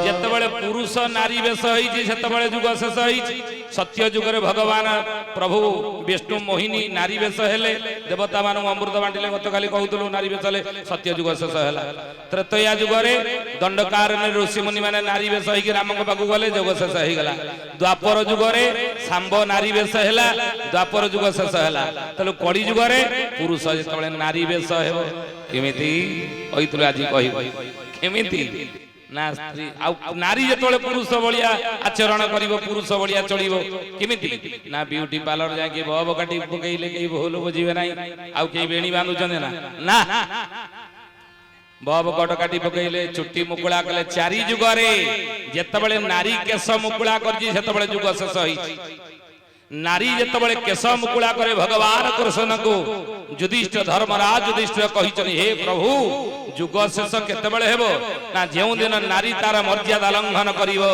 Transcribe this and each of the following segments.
जितेबाला पुरुष नारी वेश होते जुग शेष हो सत्य जुगे भगवान प्रभु विष्णु मोहिनी नारी वेश हेले देवता मान अमृत बांटिले गत काली कहूलु नारी वेश हेले सत्य जुग शेष है। त्रेतया जुगे दंडकार ऋषि मुनि मैंने नारी वेश होगी राम पाक गले जुग शेष हो गला। द्वापर जुगे सांब नारी वेश है द्वापर जुग शेष है। तेल कड़ी जुगे पुरुष जो नारी वेश होती आज कह ना स्त्री नारी जो पुरुष भाया आचरण कर पुरुष भाया चलो किमिति ना ब्यूटी पार्लर जाके बब काटी पकईले कई भूल बुझे ना आउ कई बेणी बांधुचंद ना ना बब कट काटी पकईले चुट्टी मुकुला कले चारि जुगरे जितेबाला नारी केश मुकुला कर जुग शेष हो। नारी जितेबाला केश मुकुला करे भगवान कृष्ण को युधिष्ठिर धर्मराज युधिष्ठिर कही हे प्रभु जुग शेष केतेबेले हेबो ना जेउ दिन नारी तार मर्यादा लंघन करिवो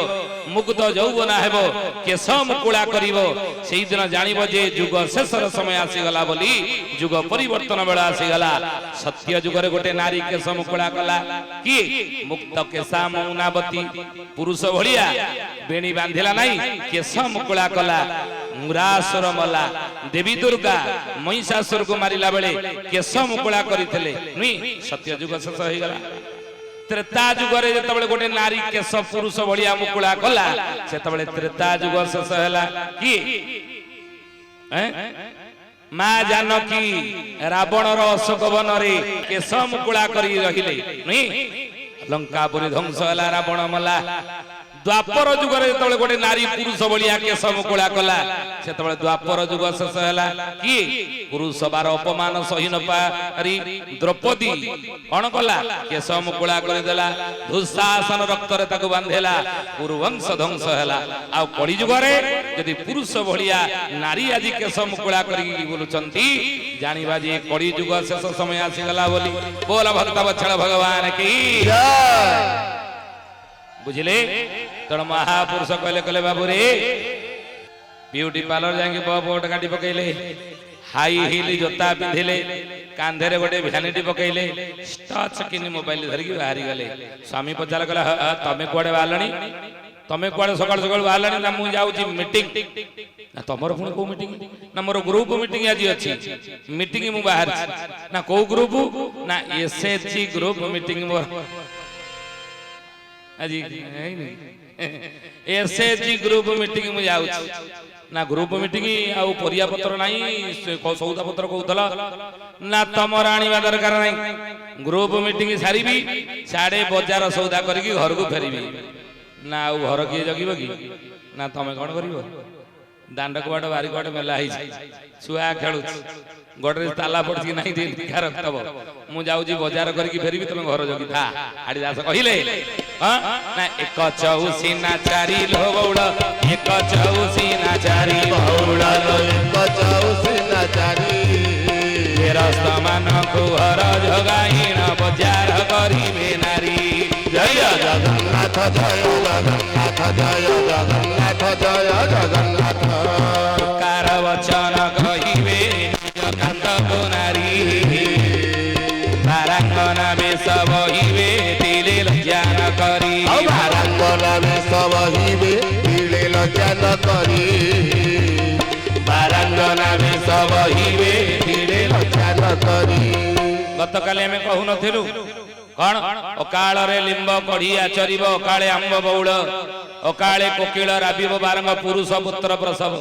मुक्त यौवन हेबो केश मुकुला करिवो सेही दिन जानिबो जे जुग शेषर समय आसी गला बोली जुग परिवर्तन बेला आसी गला। सत्य जुगरे गोटे नारी केश मुकुला कला कि मुक्त केशा मौनावती पुरुष भलिया बेणी बांधिला नाही केश मुकुला कला। मुरासुर मला देवी दुर्गा महिषासुर को मारिला बेले केश मुकुला करथिले नुई सत्य जुग शेष हो गला। त्रेता जुगरे जेतेबेले गोटे नारी केश पुरुष भलिया मुकुला कला सेतेबेले त्रेता जुग शेष हैला कि मां जानकी रावण रो अशोक वन रे केश मुकुला करी रहिले नुई लंकापुरी ध्वंस हैला रावण मला। द्वापर जुगरे जो गोटे नारी पुरुष भाया केश मुकुला कला से द्वापर जुग शेष है कि पुरुष बार अपमान सही न पारी द्रौपदी कौन कला केश मुकुला करदेला दुशासन रक्त बांधेला पुरुवंश ध्वंस है। आ कली जुगरे यदि पुरुष भाया नारी आज केश मुकुला बोलुंती जानिबा जे कली जुग शेष समय आसीगला बोली बोला भक्त वत्सल भगवान की बुझिले तेणु महापुरुष कहले कहले बाबू रे ब्यूटी पार्लर जाके बट काटी पकईले हाई हिल जोता पिंधिले कांधे गोटे भ्यानिटी पकईले टच किनी मोबाइल धरिकी बाहरी गले। स्वामी पचार कहला तमे कुआडे बाहरलानी तमे कुआडे सकाळ सकाळ बाहरलानी ना मु जाउची मीटिंग ना तमरो पुणी को मीटिंग ना मोर ग्रुप मीटिंग आज अछि मीटिंग मु बाहर ना को ग्रुप ना एसएचजी ग्रुप मीटिंग मोर अजी एसएचजी ग्रुप मीटिंग मु जाउ ना ग्रुप मीटिंग आउ परिया पत्र नाही सौदा पत्र कहूतला ना तमर आनिबा दरकार नाही ग्रुप मीटिंग सारीबी साडे बाजार सौदा करके घर को फेरीबी ना आउ घर के जगिबो की ना तमे कोन करिवो दांड कबाट बारी कबाट मेला हिस छुआ खेलु गोडरे ताला पड़सी नाही दे लिखा रखतबो मु जाउजी बाजार करके फेरीबी तमे घर जगी था आडी दास कहिले हां ना एक चौसी ना चारी लोबौड़ एक चौसी ना चारी बौड़ एक चौसी ना चारी रस्तमान कुहर जगाईन बाजार करिबे नारी जय जगन्नाथ जय जगन्नाथ जय जगन्नाथ जय जगन्नाथ कार वचन कहिबे कांत को नारी बारांगना बेस बहिबे तिले लज्जा न करी बारांगना बेस बहिबे तिले लज्जा न करी बारांगना बेस बहिबे तिले लज्जा न करी। गत काले हमें कहू नथिलु कौन अकाल रे लिंब कढ़िया चरिब अकाले आंब बौड़ अकाले कोकिल राबिब बारंग पुरुष पुत्र प्रसव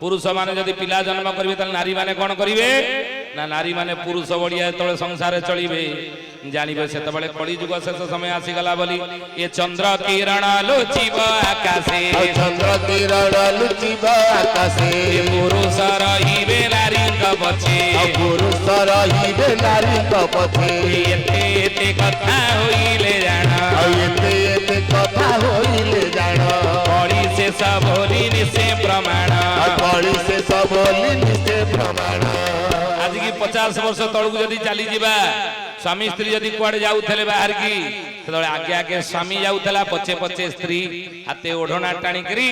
पुरुष माने जदि पिला जन्म करिवे त नारी माने कोन करिवे ना नारी माने पुरुष बड़िया तळे संसार चलिबे जानिबे सेतबेले कली जुग शेष समय आसी गला बोली ए चंद्र किरण लुचिब आकाशे चंद्र किरण लुचिब आकाशे पुरुष रहिबे नारी क पछे पुरुष रहिबे नारी क पछे एते एते कथा होइले जान एते एते कथा होइले जान कली शेष बोली निसे प्रमाण कली शेष बोली निसे प्रमाण। आज की 50 वर्ष तळकु जदी चली जिबा स्वामी स्त्री जदी कुआडे जाउथले बाहर की ସେତେବେଳେ ଆଗେ ଆଗେ ସ୍ୱାମୀ ଯାଉଥିଲା, ପଛେ ପଛେ ସ୍ତ୍ରୀ ହାତେ ଓଢଣା ଟାଣିକିରି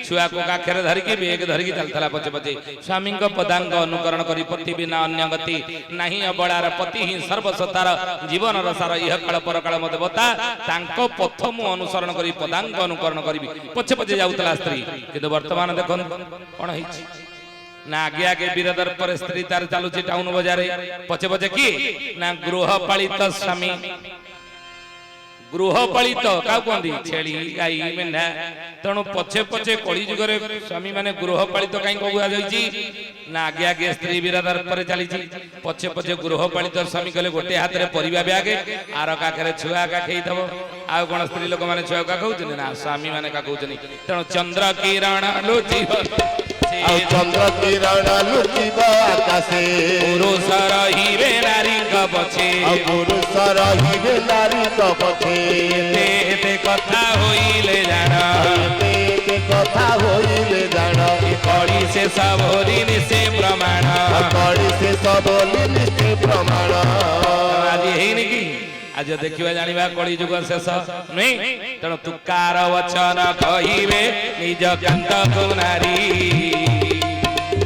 ଛୁଆକୁ କାଖରେ ଧରିକି ବେଗ ଧରିକି ଚାଲିଥିଲା ପଛେ ପଛେ। ସ୍ୱାମୀଙ୍କ ପଦାଙ୍କ ଅନୁକରଣ କରି ପତି ବିନା ଅନ୍ୟ ଗତି ନାହିଁ ଅବଳାର ପତି ହିଁ ସର୍ବସତାର ଜୀବନର ସାର ଇହ କାଳ ପରକାଳ ମୋ ଦେବତା। ତାଙ୍କ ପଥ ମୁଁ ଅନୁସରଣ କରି ପଦାଙ୍କ ଅନୁକରଣ କରିବି ପଛେ ପଛେ ଯାଉଥିଲା ସ୍ତ୍ରୀ। କିନ୍ତୁ ବର୍ତ୍ତମାନ ଦେଖନ୍ତୁ କଣ ହେଇଛି ନା ଆଗେ ଆଗେ ବୀରଦର ପରେ ସ୍ତ୍ରୀ ତାର ଚାଲୁଛି ଟାଉନ ବଜାରରେ, ପଛେ ପଛେ କିଏ ନା ଗୃହପାଳିତ ସ୍ୱାମୀ। ଗୃହପାଳିତ କାହାକୁ କୁହନ୍ତି? ଛେଳି ଗାଈ ମେଣ୍ଢା। ତେଣୁ ପଛେ ପଛେ କଳି ଯୁଗରେ ସ୍ୱାମୀ ମାନେ ଗୃହପାଳିତ କାହିଁ କୁହାଯାଇଛି ନା ଆଗେ ଆଗେ ସ୍ତ୍ରୀ ବୀରଦର ପରେ ଚାଲିଛି, ପଛେ ପଛେ ଗୃହପାଳିତ ସ୍ୱାମୀ କଲେ ଗୋଟେ ହାତରେ ପରିବା ବ୍ୟାଗ ଆର କାଖରେ ଛୁଆ କାଖେଇଥିବ। ଆଉ କଣ ସ୍ତ୍ରୀ ଲୋକମାନେ ଛୁଆ କାଖଉଛନ୍ତି ନା ସ୍ୱାମୀ ମାନେ କାଖଉଛନ୍ତି। ତେଣୁ ଚନ୍ଦ୍ର କିରଣ ଲୁଚିବ ଆଉ ଚନ୍ଦ୍ର କିରଣ ଲୁଚିବ ଆକାଶେ, ପୁରୁଷ ରହିବେ ନାରୀଙ୍କ ପଛେ, ଆଉ ପୁରୁଷ ରହିବେ ନାରୀଙ୍କ ପଛେ। ଏତେ ଏତେ କଥା ହୋଇଲେ ଜାଣ, ଏତେ ଏତେ କଥା ହୋଇଲେ ଜାଣ, କଳି ଶେଷ ବୋଲି ନିଶ୍ଚେ ପ୍ରମାଣ। କଳି ଶେଷ ବୋଲି ନିଶ୍ଚେ ପ୍ରମାଣ। ଆଜି ହେଇନି କି? ଆଜି ଦେଖିବା ଜାଣିବା କଳି ଯୁଗ ଶେଷ ନୁହେଁ। ତେଣୁ ତୁକାର ବଚନ କହିବେ ନିଜ କାନ୍ତକୁ ନାରୀ,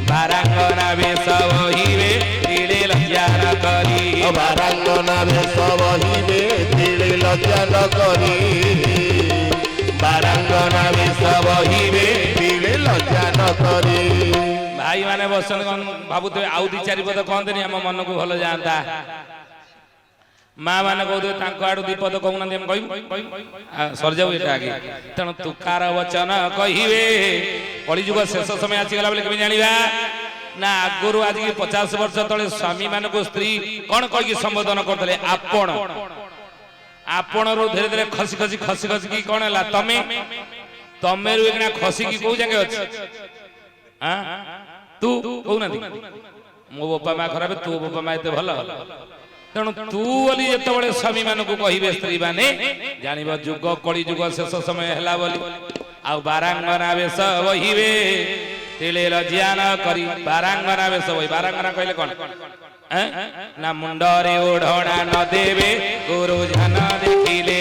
ବାରାଙ୍ଗନା ବେଶ ବହିବେ ତିଳେ ଲଜ୍ଜା ନ କରି, ବାରାଙ୍ଗନା ବେଶ ବହିବେ ତିଳେ ଲଜ୍ଜା ନ କରି, ବାରାଙ୍ଗନା ବେଶ ବହିବେ ତିଳେ ଲଜ୍ଜା ନ କରି। ଭାଇ ମାନେ ବସନ୍ତି ଭାବୁଥିବେ ଆଉ ଦି ଚାରି ପଦ କହନ୍ତିନି ଆମ ମନକୁ ଭଲ ଯାଆନ୍ତା। ମା ମାନେ କହୁଥିବେ ତାଙ୍କ ଆଡୁ ଦିପଦ କହୁନାହାନ୍ତି ଆମେ କହିବୁ ସରିଯାଉ ଏଟା ଆଗେ। ତେଣୁ ତୁକାର ବଚନ କହିବେ। କଳିଯୁଗ ଶେଷ ସମୟ ଆସିଗଲା ବୋଲି କେମିତି ଜାଣିବା ନା ଆଗରୁ ଆଜିକି 50 ବର୍ଷ ତଳେ ସ୍ୱାମୀ ମାନଙ୍କୁ ସ୍ତ୍ରୀ କଣ କହିକି ସମ୍ବୋଧନ କରୁଥିଲେ? ଆପଣ। ଆପଣରୁ ଧୀରେ ଧୀରେ ଖସି ଖସି ଖସି ଖସିକି କଣ ହେଲା ତମେ, ତମେରୁ ଏଇନା ଖସିକି କୋଉ ଜାଗେ ଅଛି? ତୁ କହୁନାହାନ୍ତି ମୋ ବାପା ମା ଖରାପ, ତୁ ବାପା ମା ଏତେ ଭଲ। ତେଣୁ ତୁ ବୋଲି ଯେତେବେଳେ ସ୍ୱାମୀ ମାନଙ୍କୁ କହିବେ ସ୍ତ୍ରୀ ମାନେ ଜାଣିବ ଯୁଗ କଳି ଯୁଗ ଶେଷ ସମୟ ହେଲା ବୋଲି। ଆଉ ବାରାଙ୍ଗନା ବେଶ ବହିବେ ତିଳେ ଲଜ୍ଜା ନ କରି, ବାରାଙ୍ଗନା ବେଶ ବହି। ବାରାଙ୍ଗନା କହିଲେ କଣ ନା ମୁଣ୍ଡରେ ଓଢଣା ନ ଦେବେ ଗୁରୁ ଧ୍ୟାନ ଦେଖିଲେ,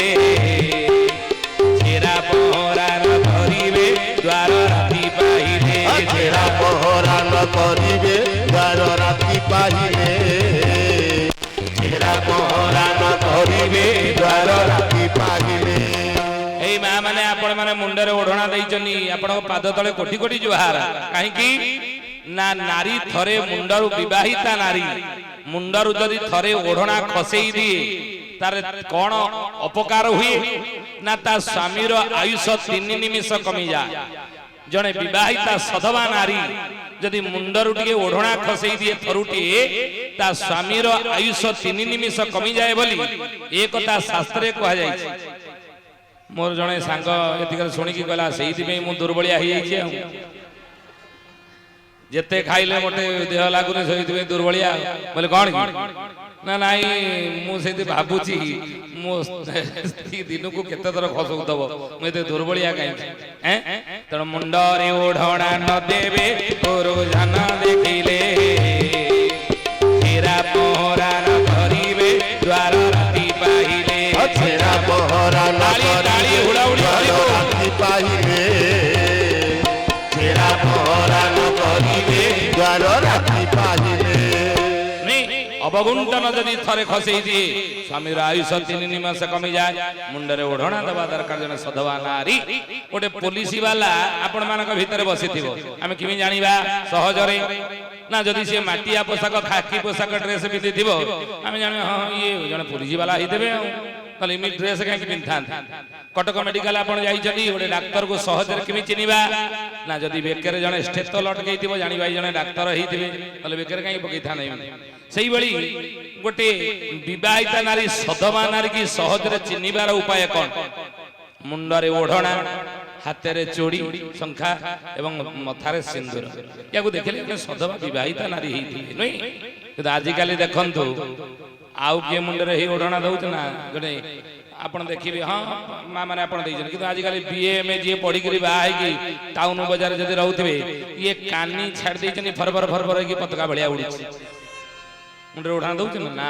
ଛେରା ପହଁରା ନ କରିବେ ଦ୍ୱାର ରାତି ପାହିଲେ, ଛେରା ପହଁରା ନ କରିବେ ଦ୍ୱାର ରାତି ପାହିଲେ, ଛେରା ପହଁରା ନ କରିବେ ଦ୍ୱାର ରାତି ପାହିଲେ। ଏଇ ମା ମାନେ ଆପଣ ମାନେ ମୁଣ୍ଡରେ ଓଢଣା ଦେଇଛନ୍ତି, ଆପଣଙ୍କ ପାଦ ତଳେ କୋଟି କୋଟି ଜୁହାର। କାହିଁକି ନା ନାରୀ ଥରେ ମୁଣ୍ଡରୁ ବିବାହିତା ନାରୀ ମୁଣ୍ଡରୁ ଯଦି ଥରେ ଓଢଣା ଖସେଇ ଦିଏ ତାର କଣ ଅପକାର ହୁଏ ନା ତା ସ୍ୱାମୀର ଆୟୁଷ 3 ନିମିଷ କମିଯାଏ। ଜଣେ ବିବାହିତା ସଧବା ନାରୀ ଯଦି ମୁଣ୍ଡରୁ ଟିକେ ଓଢଣା ଖସେଇ ଦିଏ ଥରୁଟିଏ, ତା ସ୍ୱାମୀର ଆୟୁଷ 3 ନିମିଷ କମିଯାଏ ବୋଲି ଏ କଥା ଶାସ୍ତ୍ରରେ କୁହାଯାଇଛି। ମୋର ଜଣେ ସାଙ୍ଗ ଏତିକରେ ଶୁଣିକି କହିଲା ସେଇଥିପାଇଁ ମୁଁ ଦୁର୍ବଳିଆ ହେଇଯାଇଛି। ଆଉ ଯେତେ ଖାଇଲେ ମତେ ଦେହ ଲାଗୁନି ସେଇଥିପାଇଁ ଦୁର୍ବଳିଆ। ବୋଲେ କଣ ନା ନାଇଁ ମୁଁ ସେଇଠି ଭାବୁଛି ମୋ ସ୍ତ୍ରୀ ଦିନକୁ କେତେ ଥର ଖସଉଥିବ, ମୁଁ ଏତେ ଦୁର୍ବଳିଆ କାହିଁକି? ତେଣୁ ମୁଣ୍ଡରେ ଓଢଣା ନ ଦେବେ ଗୁରୁ ଧ୍ୟାନ ଦେଖିଲେ, ଛେରା ପହଁରା ନ କରିବେ ଦ୍ୱାର ରାତି ପାହିଲେ, ଛେରା ପହଁରା ନ କରିବେ ଦ୍ୱାର ରାତି ପାହିଲେ, ଛେରା ପହଁରା ନ କରିବେ ଦ୍ୱାର ରାତି ପାହିଲେ। ଅବଗୁଣ୍ଠନ ଯଦି ଥରେ ଖସେଇ ଦିଏ ସ୍ୱାମୀର ଆୟୁଷ 3 ନିମିଷ କମିଯାଏ। ମୁଣ୍ଡରେ ଓଢଣା ଦେବା ଦରକାର। ଜଣେ ସଧବା ନାରୀ ଗୋଟେ ପୋଲିସ ବାଲା ଆପଣ ମାନଙ୍କ ଭିତରେ ବସିଥିବ, ଆମେ କେମିତି ଜାଣିବା ସହଜରେ ନା ଯଦି ସେ ମାଟିଆ ପୋଷାକ ଖାକି ପୋଷାକ ଡ୍ରେସ ପିନ୍ଧିଥିବ ଆମେ ଜାଣିବା ହଁ ଇଏ ଜଣେ ପୋଲିସ ବାଲା ହେଇଥିବେ। ଆଉ ତାହେଲେ ଏମିତି ଡ୍ରେସ କାହିଁକି ପିନ୍ଧିଥାନ୍ତି? କଟକ ମେଡିକାଲ ଆପଣ ଯାଇଛନ୍ତି, ଗୋଟେ ଡାକ୍ତରକୁ ସହଜରେ କେମିତି ଚିହ୍ନିବା ନା ଯଦି ବେକରେ ଜଣେ ଷ୍ଟେଥୋ ଲଟକେଇଥିବ ଜାଣିବା ଜଣେ ଡାକ୍ତର ହେଇଥିବେ, ତାହେଲେ ବେକରେ କାହିଁକି ପକେଇଥାନ୍ତି? ସେଇଭଳି ଗୋଟେ ବିବାହିତା ନାରୀ ସଧବା ନାରୀ କି ସହଜରେ ଚିହ୍ନିବାର ଉପାୟ କଣ? ମୁଣ୍ଡରେ ଓଢଣା, ହାତରେ ଚୁଡ଼ି ଶଙ୍ଖା ଏବଂ ମଥାରେ ସିନ୍ଦୁର। ୟାକୁ ଦେଖିଲେ ଗୋଟେ ସଧବା ବିବାହିତା ନାରୀ ହେଇଥିବେ ନୁହେଁ। କିନ୍ତୁ ଆଜିକାଲି ଦେଖନ୍ତୁ ଆଉ କିଏ ମୁଣ୍ଡରେ ହେଇ ଓଢଣା ଦଉଛି ନା ଜଣେ ଆପଣ ଦେଖିବେ ହଁ ମା ମାନେ ଆପଣ ଦେଇଛନ୍ତି, କିନ୍ତୁ ଆଜିକାଲି BA MA ଯିଏ ପଢିକିରି ବାହା ହେଇକି ଟାଉନ ବଜାର ଯଦି ରହୁଥିବେ ଇଏ କାନି ଛାଡି ଦେଇଛନ୍ତି ଫରଫର ଫରଫର ହେଇକି ପତାକା ଭଳିଆ ଉଡୁଛି। ମୁଣ୍ଡରେ ଓଢଣା ଦଉଛନ୍ତି ନା